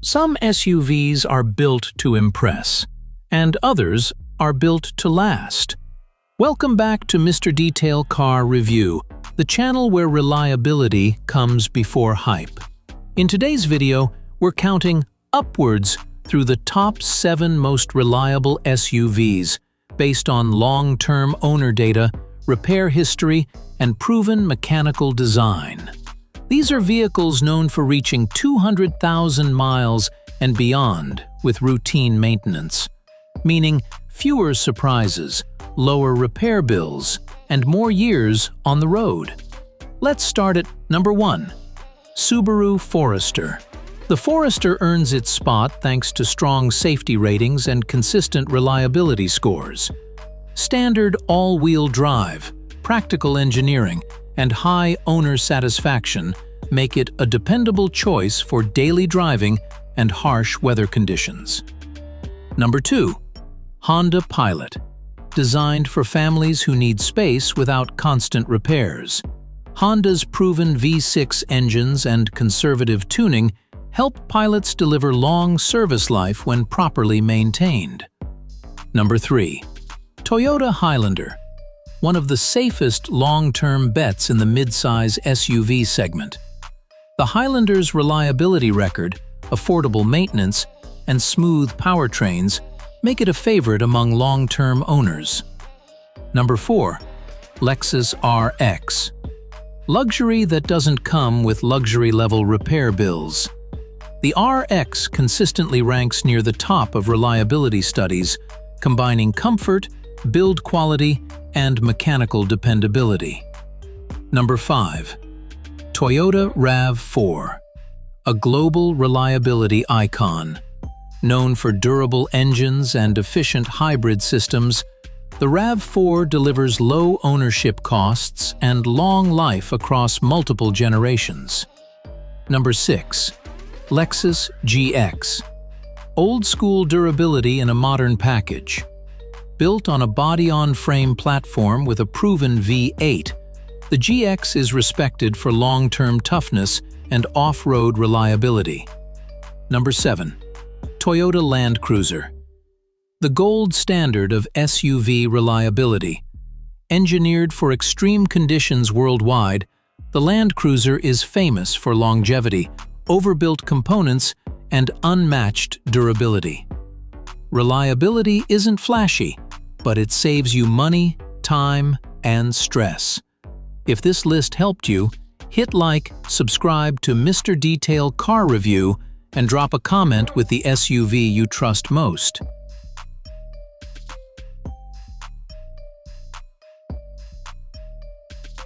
Some SUVs are built to impress, and others are built to last. Welcome back to Mr. Detail Car Review, the channel where reliability comes before hype. In today's video, we're counting upwards through the top 7 most reliable SUVs based on long-term owner data, repair history, and proven mechanical design. These are vehicles known for reaching 200,000 miles and beyond with routine maintenance, meaning fewer surprises, lower repair bills, and more years on the road. Let's start at number 1. Subaru Forester. The Forester earns its spot thanks to strong safety ratings and consistent reliability scores. Standard all-wheel drive, practical engineering, and high owner satisfaction make it a dependable choice for daily driving and harsh weather conditions. Number 2. Honda Pilot. Designed for families who need space without constant repairs. Honda's proven V6 engines and conservative tuning help pilots deliver long service life when properly maintained. Number 3. Toyota Highlander. One of the safest long-term bets in the midsize SUV segment. The Highlander's reliability record, affordable maintenance, and smooth powertrains make it a favorite among long-term owners. Number 4. Lexus RX. Luxury that doesn't come with luxury-level repair bills. The RX consistently ranks near the top of reliability studies, combining comfort, build quality, and mechanical dependability. Number 5. Toyota RAV4. A global reliability icon. Known for durable engines and efficient hybrid systems, the RAV4 delivers low ownership costs and long life across multiple generations. Number 6. Lexus GX. Old-school durability in a modern package. Built on a body-on-frame platform with a proven V8, the GX is respected for long-term toughness and off-road reliability. Number 7. Toyota Land Cruiser. The gold standard of SUV reliability. Engineered for extreme conditions worldwide, the Land Cruiser is famous for longevity, overbuilt components, and unmatched durability. Reliability isn't flashy, but it saves you money, time, and stress. If this list helped you, hit like, subscribe to Mr. Detail Car Review, and drop a comment with the SUV you trust most.